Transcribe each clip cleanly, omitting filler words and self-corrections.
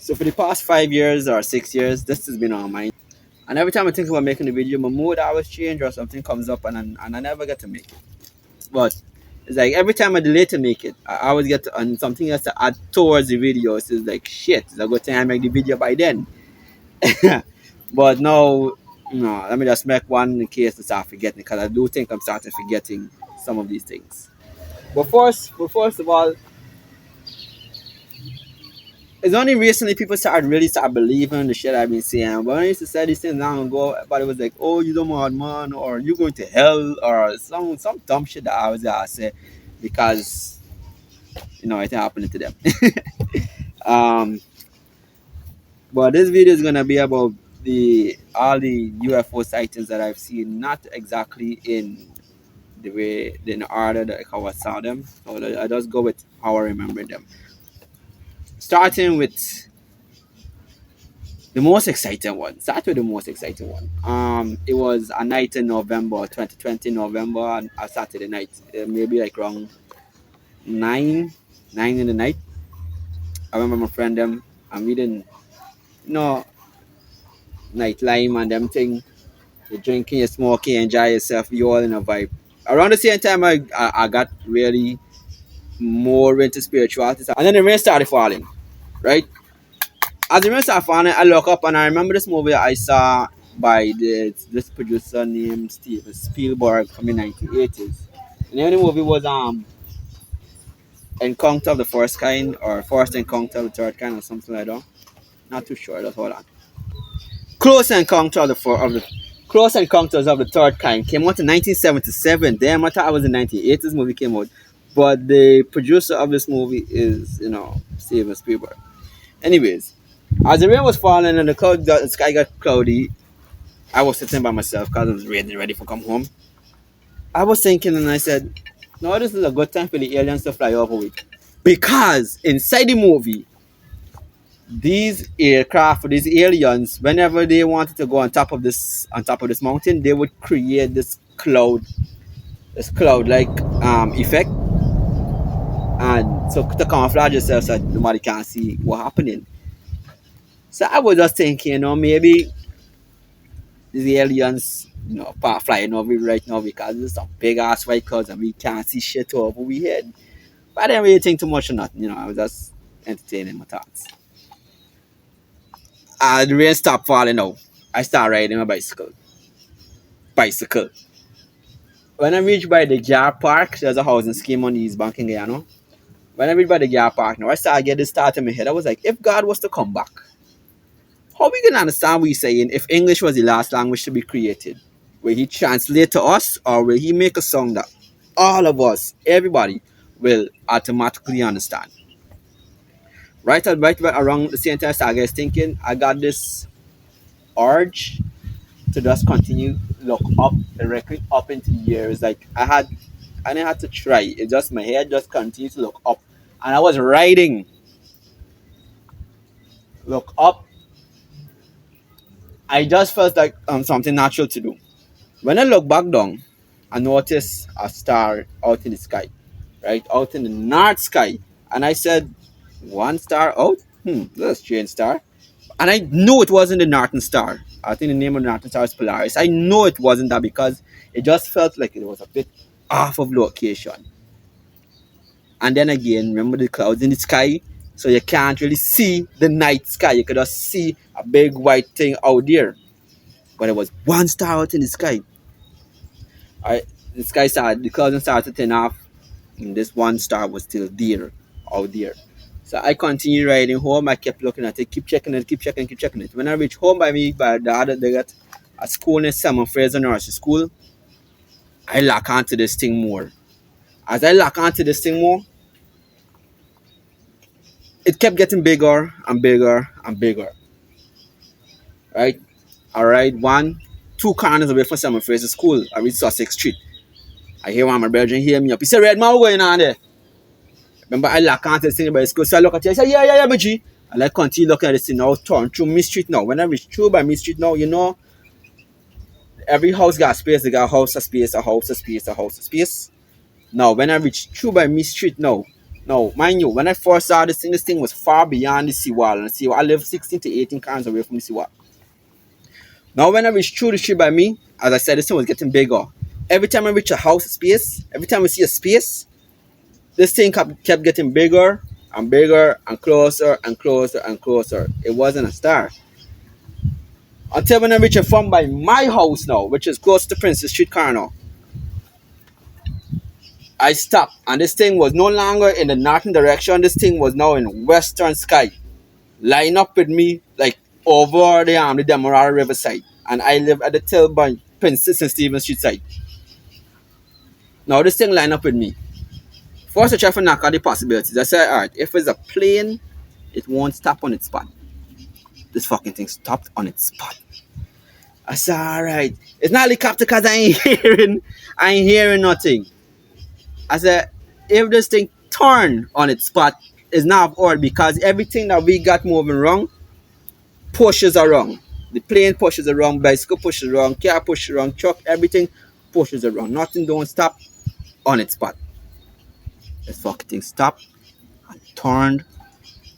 So for the past 5 years or 6 years, this has been on my mind. And every time I think about making the video, my mood always change or something comes up and I never get to make it. But it's like every time I delay to make it, I always get to, and something else to add towards the video. So it's like shit, it's a good thing I make the video by then. But no, no, let me just make one in case I start forgetting because I do think I'm starting forgetting some of these things. But first of all, it's only recently people really start believing the shit I've been saying. But when I used to say these things long ago, everybody was like, "Oh, you don't want man," or "You going to hell," or some dumb shit that I was gonna say because it happening to them. um, but this video is gonna be about the all the UFO sightings that I've seen, not exactly in the order that how I saw them. So I just go with how I remember them. Starting with the most exciting one. Start with the most exciting one. It was a night in November, 2020 November, and a Saturday night, maybe like around nine in the night. I remember my friend them, and we didn't, you know, night lime and them thing. You're drinking, you're smoking, enjoy yourself. You all in a vibe. Around the same time, I got really more into spirituality, and then the rain started falling. Right, as the rain started falling, I look up and I remember this movie I saw by this producer named Steven Spielberg from the 1980s. The name of the movie was Encounter of the First Kind or First Encounter of the Third Kind or something like that. Not too sure. That's hold on. Close Encounter of the Close Encounters of the Third Kind came out in 1977. Damn, I thought it was the 1980s movie came out. But the producer of this movie is, Steven Spielberg. Anyways, as the rain was falling and the sky got cloudy, I was sitting by myself because it was ready for come home. I was thinking and I said, no, this is a good time for the aliens to fly over with. Because inside the movie, these aircraft, these aliens, whenever they wanted to go on top of this mountain, they would create this cloud like effect, and so to camouflage yourself so nobody can see what happening. So I was just thinking, maybe these aliens, flying over right now because there's some big ass white clouds and we can't see shit over we head. But I didn't really think too much of nothing, I was just entertaining my thoughts. The rain stopped falling out. I start riding my bicycle. Bicycle. When I reached by the Jar Park, there's a housing scheme on the East Bank in Guyana. When I reached by the Jar Park, now I started getting this thought in my head. I was like, if God was to come back, how we gonna understand what he's saying if English was the last language to be created? Will he translate to us or will he make a song that all of us, everybody, will automatically understand? Right around the same time I started thinking, I got this urge to just continue look up directly up into the years. Like I didn't have to try. It just my head just continued to look up. And I was writing look up. I just felt like something natural to do. When I look back down, I noticed a star out in the sky, right? Out in the north sky. And I said, one star out? That's a strange star. And I knew it wasn't the Northern Star. I think the name of the Northern Star is Polaris. I know it wasn't that because it just felt like it was a bit off of location. And then again, remember the clouds in the sky? So you can't really see the night sky. You could just see a big white thing out there. But it was one star out in the sky. I, the clouds started to turn off. And this one star was still there, out there. So I continued riding home. I kept looking at it, keep checking it. When I reached home by the other day at a school in Simon Fraser Nursery School, I lock onto this thing more. As I lock onto this thing more, it kept getting bigger and bigger and bigger. Right? I ride two corners away from Simon Fraser School. I reach Sussex Street. I hear one of my brethren hear me up. He said, "Red man, what's going on there?" Remember, I lock onto this thing by the school. So I look at it. I say, yeah, my G. And I continue looking at this thing now, turn through Miss Street now. When I reach through by Miss Street now, every house got space. They got a house of space, a house of space, a house of space. Now, when I reach through by Miss Street now, Now, mind you, when I first saw this thing was far beyond the seawall. And the seawall, I live 16 to 18 cars away from the seawall. Now, when I reached through the street by me, as I said, this thing was getting bigger. Every time I reach a house space, every time I see a space, this thing kept getting bigger and bigger and closer and closer and closer. It wasn't a star. Until when I reach a farm by my house now, which is close to Princess Street Corner, I stopped. And this thing was no longer in the northern direction. This thing was now in western sky. Line up with me like over the Demerara River side. And I live at the tail by Princess and Stephen Street side. Now this thing line up with me. First I try to knock out the possibilities. I said, alright, if it's a plane, it won't stop on its spot. This fucking thing stopped on its spot. I said, alright. It's not helicopter because I ain't hearing nothing. I said, if this thing turn on its spot, it's not odd because everything that we got moving wrong pushes around. The plane pushes around, bicycle pushes around, car pushes around, truck, everything pushes around. Nothing don't stop on its spot. This fucking thing stopped and turned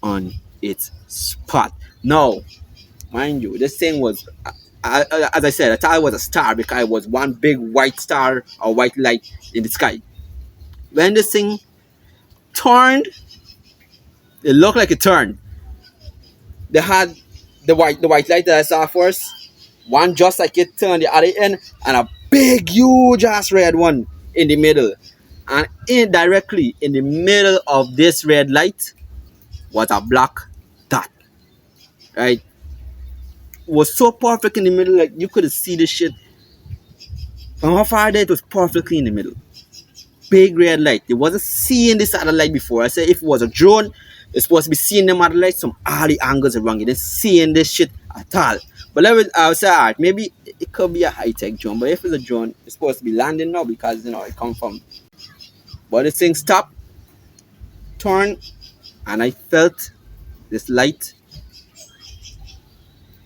on its spot. Now, mind you, this thing was, as I said, I thought it was a star because it was one big white star or white light in the sky. When this thing turned, it looked like it turned. They had the white light that I saw first, one just like it turned the other end, and a big huge ass red one in the middle. And indirectly in the middle of this red light was a black dot. Right? It was so perfect in the middle, like you could see this shit. From how far there it was perfectly in the middle. Big red light. They wasn't seeing this other light before. I said if it was a drone, it's supposed to be seeing them other lights from all the angles around. You didn't seeing this shit at all. But I would say, alright, maybe it could be a high-tech drone. But if it's a drone, it's supposed to be landing now because it come from. But this thing stopped, turned, and I felt this light.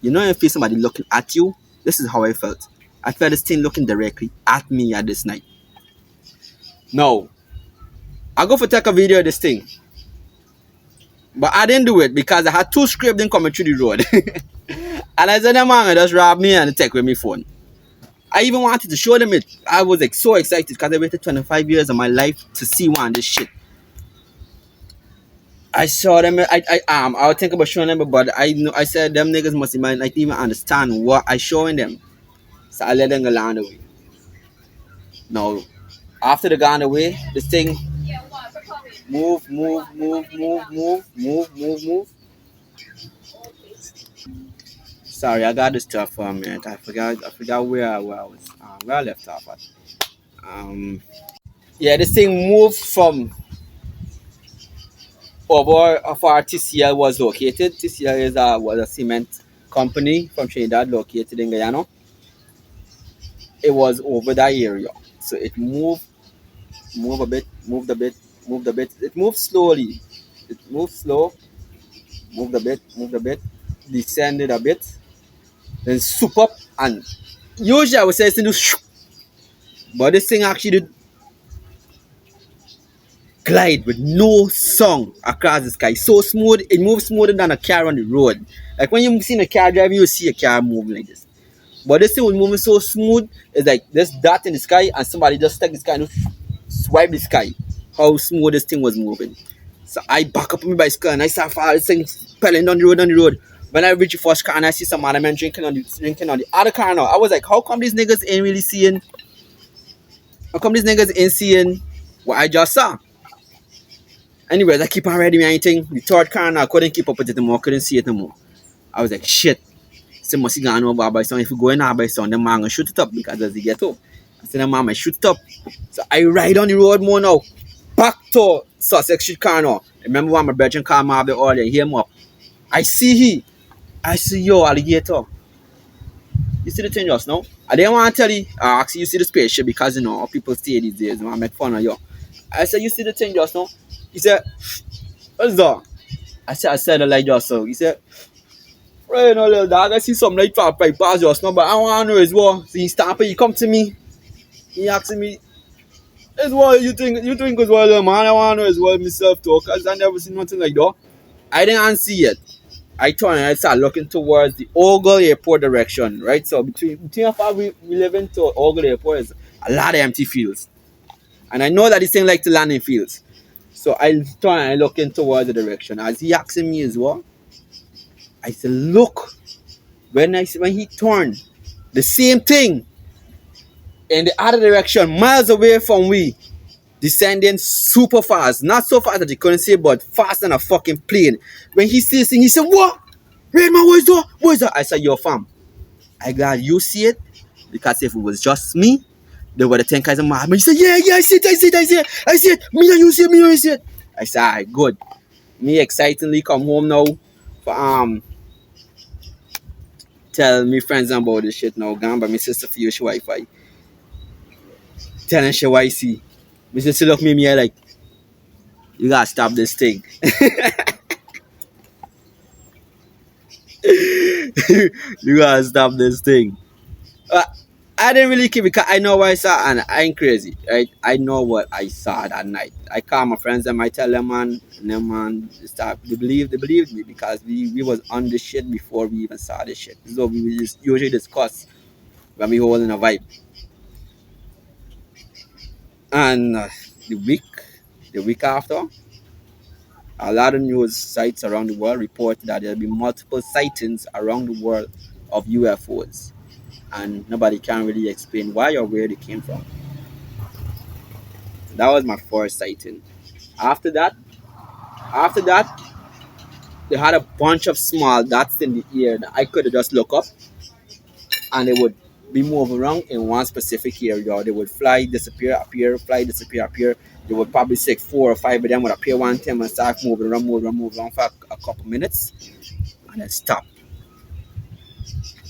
You know, if you feel somebody looking at you, this is how I felt. I felt this thing looking directly at me at this night. Now, I go for take a video of this thing. But I didn't do it because I had two scripting coming through the road. And I said, the man just robbed me and take with me phone. I even wanted to show them it. I was like so excited because I waited 25 years of my life to see one of this shit. I saw them. I was thinking about showing them, but I said them niggas must not even understand what I showing them. So I let them go land away. Now, after they gone away, this thing move, move, move, move, move, move, move, move. Sorry, I got this stuff for a minute. I forgot where I was, where I left off at. Yeah, this thing moved from over how far TCL was located. TCL was a cement company from Trinidad located in Guyana. It was over that area. So it moved a bit, moved a bit, moved a bit. It moved slowly. It moved slow, moved a bit, descended a bit, then swoop up. And usually I would say it's in the but this thing actually did glide with no song across the sky. So smooth, it moves smoother than a car on the road. Like when you see a car driving, you see a car moving like this. But this thing was moving so smooth, it's like this dot in the sky and somebody just stuck this guy and swipe the sky. How smooth this thing was moving. So I back up on my bicycle and I start following this thing pedaling down the road. When I reach the first car and I see some other men drinking on the other car now, I was like, how come these niggas ain't really seeing? How come these niggas ain't seeing what I just saw? Anyways, I keep on reading anything. The third car now, I couldn't keep up with it anymore, couldn't see it anymore. I was like, shit. So must have gone over by sound. If you go in by sound, the man gonna shoot it up because as they get up. I said, the man might shoot it up. So I ride on the road more now. Back to Sussex Street car now. Remember when my brethren called me up earlier, hear him up. I see he. I see yo alligator. You see the thing just now? I didn't want to tell you, actually you see the spaceship because you know how people stay these days. I make fun of you. I said, you see the thing just now? He said, what's that? I said the light just so. He said, right now little dog, I see some light pass just now, but I want to know as well. So he stopped, he come to me. He asked me, It's what you think is what man I wanna know is what myself talk cause I never seen nothing like that. I didn't see it. I turned and I started looking towards the Ogle Airport direction, right? So between how far we live into Ogle Airport is a lot of empty fields. And I know that this thing like to land in fields. So I turn and I looking towards the direction. As he asking me as well, I said, look, when he turned, the same thing in the other direction, miles away from we, descending super fast. Not so fast that you couldn't see, but fast than a fucking plane. When he sees thing, he said, what? Red man, what is that? What is that? I said, yo, fam. I glad you see it. Because if it was just me, they would have think I was a mad. But he said, yeah, I see it, I see it, I see it. I see it. Me and you see it, me and you see it. I said, alright, good. Me excitingly come home now for tell me friends about this shit now. Gone by my sister for use Wi-Fi. Telling she what I see. My sister look me like, you gotta stop this thing. You gotta stop this thing. Uh, I didn't really keep it because I know what I saw and I ain't crazy, right? I know what I saw that night. I call my friends and I tell them man, and them man start they believed me because we was on this shit before we even saw this shit. So we just usually discuss when we holding a vibe. And the week the week after, a lot of news sites around the world report that there'll be multiple sightings around the world of UFOs, and nobody can really explain why or where they came from. That was my first sighting. After that, after that, they had a bunch of small dots in the air that I could have just look up, and they would be moving around in one specific area. They would fly, disappear, appear, fly, disappear, appear. They would probably say four or five of them would appear one time and start moving around for a couple minutes, and then stop.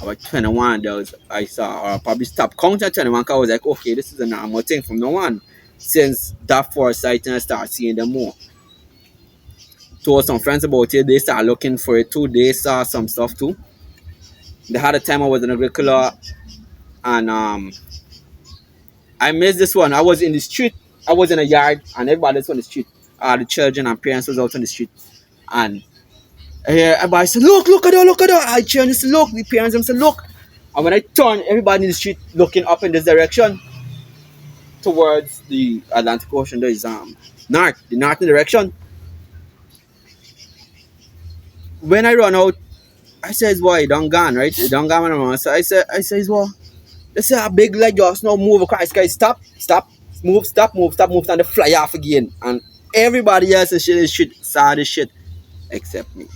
About 21 of those I saw, or probably stop counting at 21 because I was like, okay, this is a normal thing from now on. Since that first sighting, I started seeing them more. Told some friends about it, they started looking for it too. They saw some stuff too. They had a time I was in a regular and I missed this one. I was in the street, I was in a yard, and everybody was on the street. The children and parents was out on the street. And everybody said, look at that, look at that. I turned and said, look. The parents them said, look. And when I turned, everybody in the street looking up in this direction towards the Atlantic Ocean. There is the northern direction. When I run out, I says, boy, it done gone, right? It done gone when I'm on. So I says, well, let's say a big light just now move across the sky, stop, and they fly off again. And everybody else in shit saw this shit except me.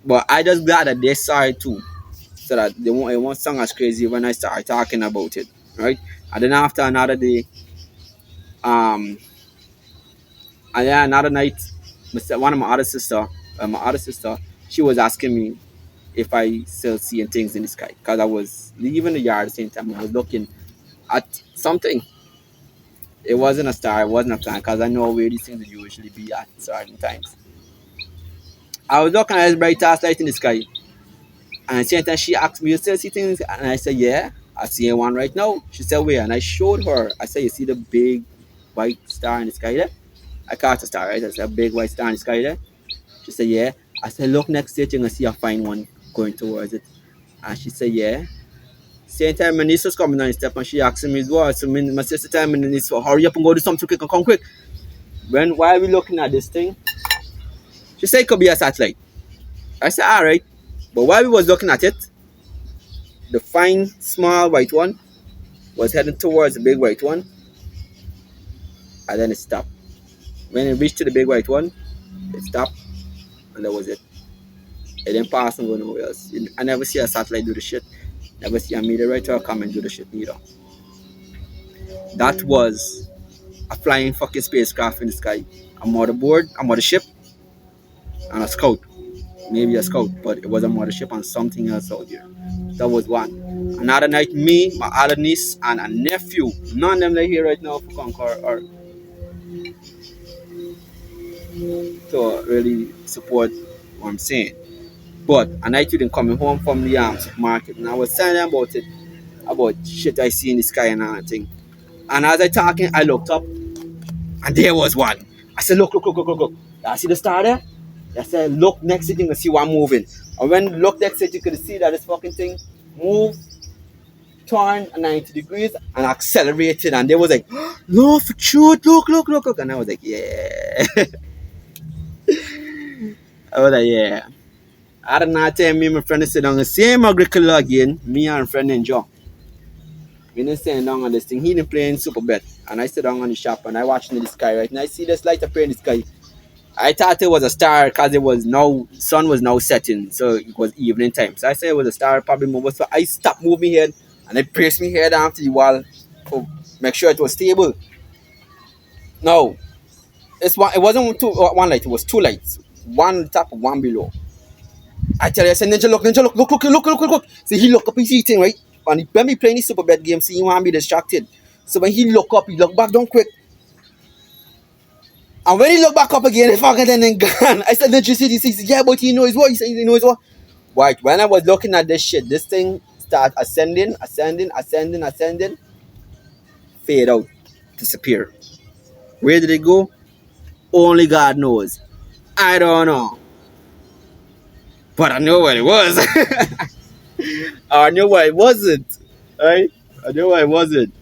But I just glad that they saw it too. So that it won't sound as crazy when I start talking about it. Right? And then after another day, um and then another night, one of my other sister, she was asking me if I still seeing things in the sky. Because I was leaving the yard at the same time. I was looking at something. It wasn't a star, it wasn't a planet, because I know where these things would usually be at certain times. I was looking at this bright ass light in the sky, and at the same time she asked me, you still see things? And I said, yeah, I see one right now. She said, where? And I showed her. I said, you see the big white star in the sky there? I caught a star, right? I said, a big white star in the sky there? She said, yeah. I said, look next to it, you're going to see a fine one going towards it. And she said, yeah. Same time my niece was coming down the step and she asking me as well. So my sister told me, niece, hurry up and go do something quick and come quick. While we looking at this thing, she said it could be a satellite. I said, alright. But while we was looking at it, the fine small white one was heading towards the big white one, and then it stopped. When it reached to the big white one, it stopped, and that was it. It didn't pass and go nowhere else. I never see a satellite do the shit. Never see a meteorite or a comet do the shit neither. That was a flying fucking spacecraft in the sky. A motherboard, a mothership, and a scout. Maybe a scout, but it was a mothership and something else out there. That was one. Another night, me, my other niece, and a nephew. None of them are here right now for Concord or to really support what I'm saying. But a night you didn't coming home from the supermarket, and I was telling them about it, about shit I see in the sky and everything. And as I talking, I looked up, and there was one. I said, look, look, look, look, look, look. I see the star there? I said, look next to it, you can see one moving. And when you look next to it, you could see that this fucking thing moved, turned 90 degrees, and accelerated. And they was like, no, for truth, look, look, look, look. And I was like, yeah. I was like, yeah. I don't know, tell me and my friend sit down the same agriculture again, me and my friend and Joe. We didn't stand down on this thing. He didn't playing super bet. And I sit down on the shop and I watching the sky, right? And I see this light appear in the sky. I thought it was a star because it was now sun was now setting, so it was evening time. So I said it was a star, probably moving. So I stopped moving my head and I pressed my head after the wall to make sure it was stable. No, it wasn't one light, it was two lights. One on top, one below. I tell you, I said, Ninja, look. See, he look up, he see thing, right? And when he playing the super bet game, see, he want to be distracted. So when he look up, he look back down quick. And when he look back up again, he fucking then gone. I said, Ninja, see, he said, yeah, but he knows what? He said, he knows what? Right, when I was looking at this shit, this thing start ascending, fade out, disappear. Where did it go? Only God knows. I don't know. But I know what it was. I knew what it wasn't. Right? I knew what it wasn't.